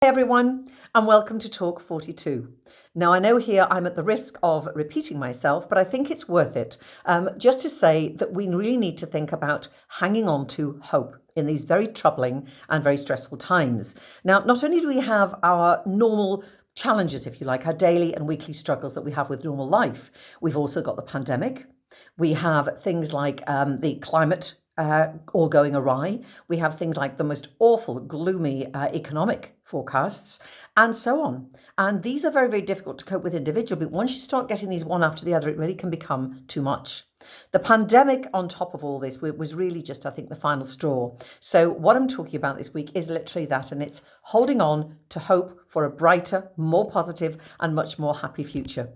Hey everyone, and welcome to Talk 42. Now, I know here I'm at the risk of repeating myself, but I think it's worth it just to say that we really need to think about hanging on to hope in these very troubling and very stressful times. Now, not only do we have our normal challenges, if you like, our daily and weekly struggles that we have with normal life, we've also got the pandemic. We have things like the climate all going awry. We have things like the most awful, gloomy economic forecasts, and so on. And these are very, very difficult to cope with individually. But once you start getting these one after the other, it really can become too much. The pandemic on top of all this was really just, I think, the final straw. So what I'm talking about this week is literally that, and it's holding on to hope for a brighter, more positive, and much more happy future.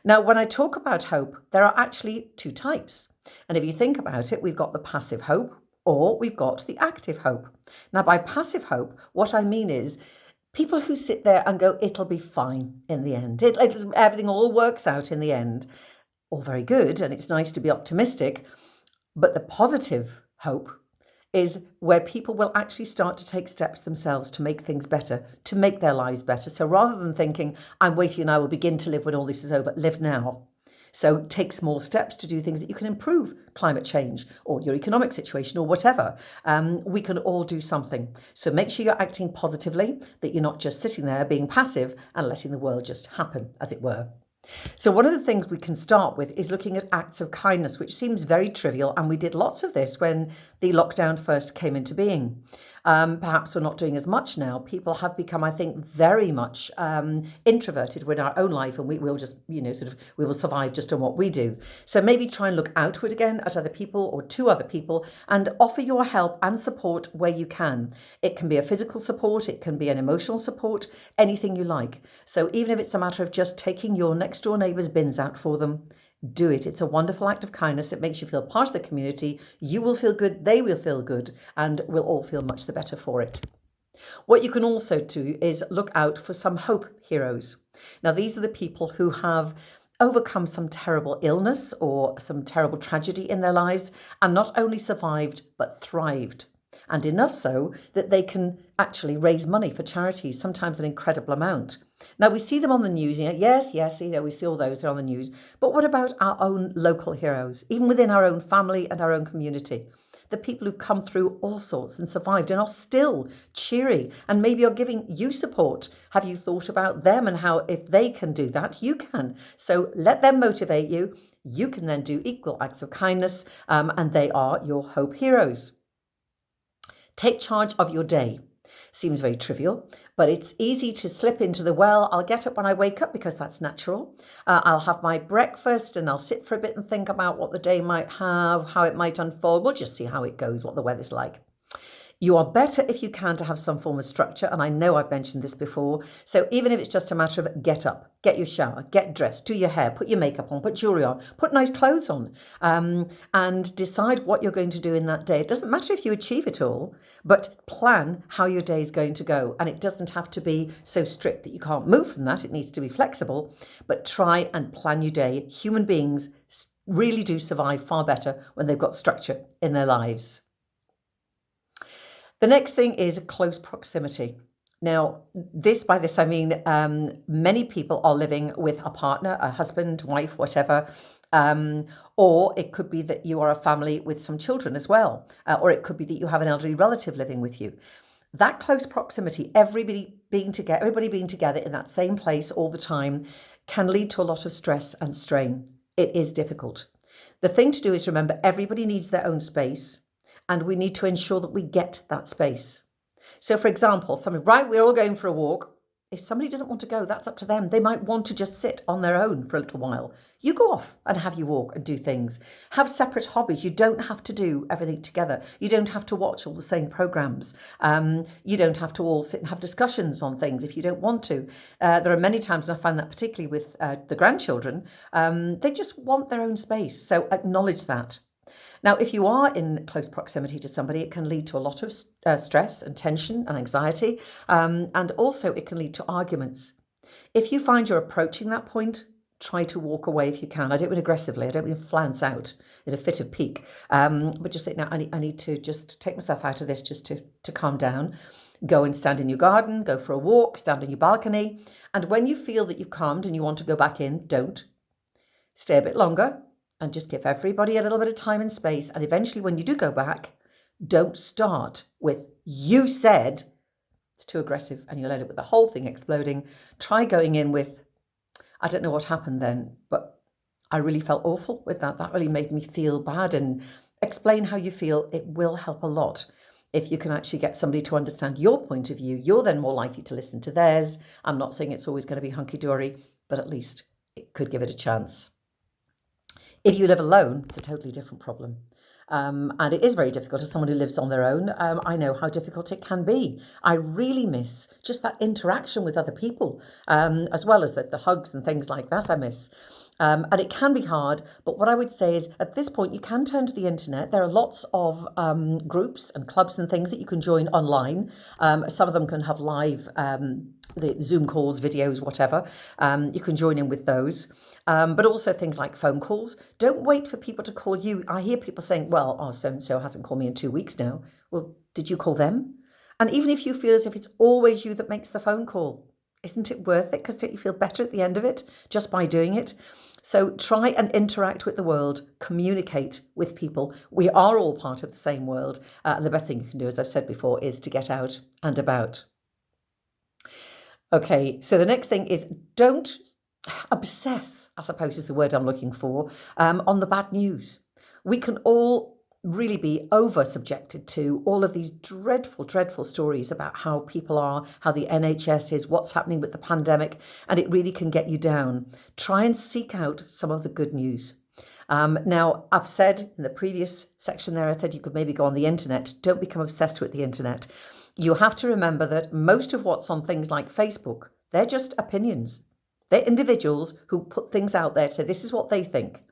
Now, when I talk about hope, there are actually two types. And if you think about it, we've got the passive hope or we've got the active hope. Now, by passive hope, what I mean is people who sit there and go, it'll be fine in the end. Everything all works out in the end. All very good. And it's nice to be optimistic. But the positive hope is where people will actually start to take steps themselves to make things better, to make their lives better. So rather than thinking, I'm waiting and I will begin to live when all this is over, live now. So take small steps to do things that you can improve climate change or your economic situation or whatever. We can all do something. So make sure you're acting positively, that you're not just sitting there being passive and letting the world just happen, as it were. So one of the things we can start with is looking at acts of kindness, which seems very trivial. And we did lots of this when the lockdown first came into being. Perhaps we're not doing as much now. People have become, I think, very much introverted with our own life, and we will just, we will survive just on what we do. So maybe try and look outward again at other people or to other people and offer your help and support where you can. It can be a physical support, it can be an emotional support, anything you like. So even if it's a matter of just taking your next door neighbour's bins out for them, do it. It's a wonderful act of kindness. It makes you feel part of the community. You will feel good, they will feel good, and we'll all feel much the better for it. What you can also do is look out for some hope heroes. Now, these are the people who have overcome some terrible illness or some terrible tragedy in their lives and not only survived, but thrived. And enough so that they can actually raise money for charities, sometimes an incredible amount. Now, we see them on the news. Yes, we see all those, they're on the news. But what about our own local heroes, even within our own family and our own community? The people who've come through all sorts and survived and are still cheery and maybe are giving you support. Have you thought about them and how, if they can do that, you can? So let them motivate you. You can then do equal acts of kindness, and they are your hope heroes. Take charge of your day. Seems very trivial, but it's easy to slip into the, well, I'll get up when I wake up because that's natural. I'll have my breakfast and I'll sit for a bit and think about what the day might have, how it might unfold. We'll just see how it goes, what the weather's like. You are better if you can to have some form of structure. And I know I've mentioned this before. So even if it's just a matter of get up, get your shower, get dressed, do your hair, put your makeup on, put jewelry on, put nice clothes on, and decide what you're going to do in that day. It doesn't matter if you achieve it all, but plan how your day is going to go. And it doesn't have to be so strict that you can't move from that. It needs to be flexible, but try and plan your day. Human beings really do survive far better when they've got structure in their lives. The next thing is close proximity. Now, by this I mean many people are living with a partner, a husband, wife, whatever, or it could be that you are a family with some children as well, or it could be that you have an elderly relative living with you. That close proximity, everybody being together in that same place all the time, can lead to a lot of stress and strain. It is difficult. The thing to do is remember everybody needs their own space. And we need to ensure that we get that space. So, for example, we're all going for a walk. If somebody doesn't want to go, that's up to them. They might want to just sit on their own for a little while. You go off and have your walk and do things. Have separate hobbies. You don't have to do everything together. You don't have to watch all the same programs. You don't have to all sit and have discussions on things if you don't want to. There are many times, and I find that particularly with the grandchildren, they just want their own space. So acknowledge that. Now, if you are in close proximity to somebody, it can lead to a lot of stress and tension and anxiety, and also it can lead to arguments. If you find you're approaching that point, try to walk away if you can. I don't mean aggressively, I don't mean flounce out in a fit of pique, but just say, no, I need to just take myself out of this just to calm down. Go and stand in your garden, go for a walk, stand on your balcony. And when you feel that you've calmed and you want to go back in, don't. Stay a bit longer and just give everybody a little bit of time and space. And eventually, when you do go back, don't start with, you said, it's too aggressive, and you'll end up with the whole thing exploding. Try going in with, I don't know what happened then, but I really felt awful with that. That really made me feel bad. And explain how you feel. It will help a lot. If you can actually get somebody to understand your point of view, you're then more likely to listen to theirs. I'm not saying it's always going to be hunky-dory, but at least it could give it a chance. If you live alone, it's a totally different problem. And it is very difficult as someone who lives on their own. I know how difficult it can be. I really miss just that interaction with other people, as well as the hugs and things like that I miss. And it can be hard, but what I would say is at this point, you can turn to the internet. There are lots of groups and clubs and things that you can join online. Some of them can have live the Zoom calls, videos, whatever. You can join in with those. But also things like phone calls. Don't wait for people to call you. I hear people saying, well, oh, so-and-so hasn't called me in 2 weeks now. Well, did you call them? And even if you feel as if it's always you that makes the phone call, isn't it worth it? Because don't you feel better at the end of it just by doing it? So try and interact with the world, communicate with people. We are all part of the same world. And the best thing you can do, as I've said before, is to get out and about. Okay, so the next thing is don't obsess, I suppose is the word I'm looking for, on the bad news. We can all really be over subjected to all of these dreadful, dreadful stories about how people are, how the NHS is, what's happening with the pandemic, and it really can get you down. Try and seek out some of the good news. Now, I've said in the previous section there, I said you could maybe go on the internet. Don't become obsessed with the internet. You have to remember that most of what's on things like Facebook, they're just opinions. They're individuals who put things out there to say this is what they think.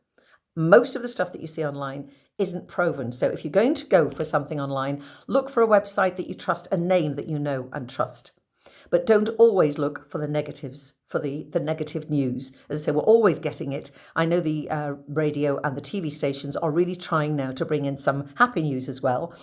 Most of the stuff that you see online isn't proven. So if you're going to go for something online, look for a website that you trust, a name that you know and trust. But don't always look for the negatives, for the negative news. As I say, we're always getting it. I know the radio and the TV stations are really trying now to bring in some happy news as well.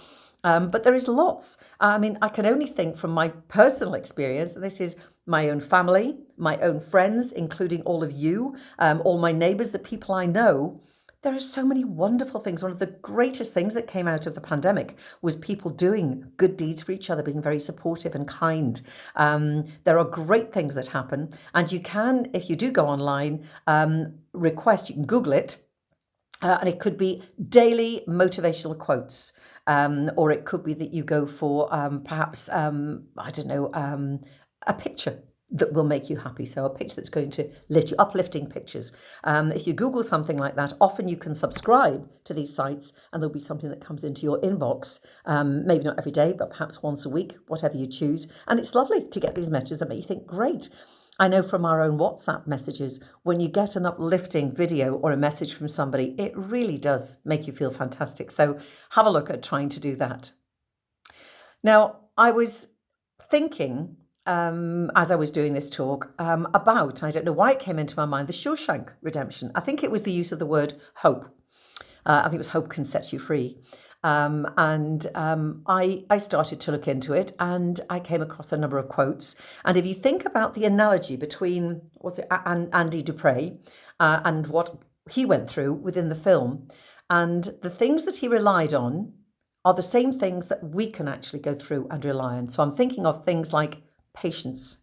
But there is lots. I mean, I can only think from my personal experience, this is my own family, my own friends, including all of you, all my neighbours, the people I know. There are so many wonderful things. One of the greatest things that came out of the pandemic was people doing good deeds for each other, being very supportive and kind. There are great things that happen. And you can, if you do go online, request, you can Google it, and it could be daily motivational quotes. Or it could be that you go for perhaps, I don't know, a picture that will make you happy. So a picture that's going to lift you, uplifting pictures. If you Google something like that, often you can subscribe to these sites and there'll be something that comes into your inbox, maybe not every day, but perhaps once a week, whatever you choose. And it's lovely to get these messages that make you think, great. I know from our own WhatsApp messages, when you get an uplifting video or a message from somebody, it really does make you feel fantastic. So have a look at trying to do that. Now, I was thinking, as I was doing this talk, about, I don't know why it came into my mind, the Shawshank Redemption. I think it was the use of the word hope. I think it was hope can set you free. I started to look into it and I came across a number of quotes. And if you think about the analogy between Andy Dupre and what he went through within the film, and the things that he relied on are the same things that we can actually go through and rely on. So I'm thinking of things like patience.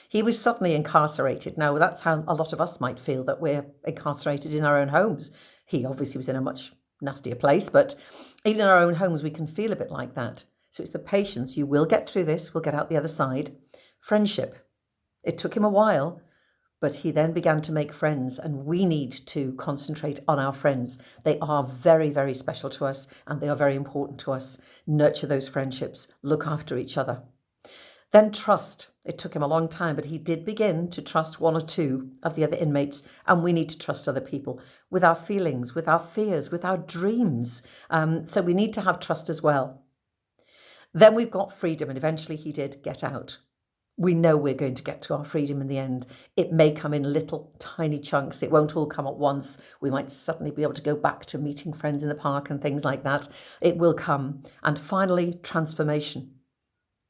He was suddenly incarcerated. Now, that's how a lot of us might feel, that we're incarcerated in our own homes. He obviously was in a much nastier place, but even in our own homes, we can feel a bit like that. So it's the patience. You will get through this. We'll get out the other side. Friendship. It took him a while, but he then began to make friends, and we need to concentrate on our friends. They are very, very special to us, and they are very important to us. Nurture those friendships. Look after each other. Then trust. It took him a long time, but he did begin to trust one or two of the other inmates, and we need to trust other people with our feelings, with our fears, with our dreams. So we need to have trust as well. Then we've got freedom, and eventually he did get out. We know we're going to get to our freedom in the end. It may come in little tiny chunks. It won't all come at once. We might suddenly be able to go back to meeting friends in the park and things like that. It will come. And finally, transformation.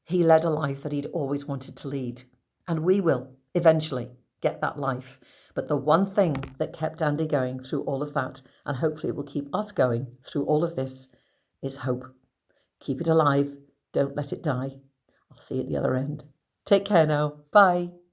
He led a life that he'd always wanted to lead. And we will eventually get that life. But the one thing that kept Andy going through all of that, and hopefully it will keep us going through all of this, is hope. Keep it alive. Don't let it die. I'll see you at the other end. Take care now. Bye.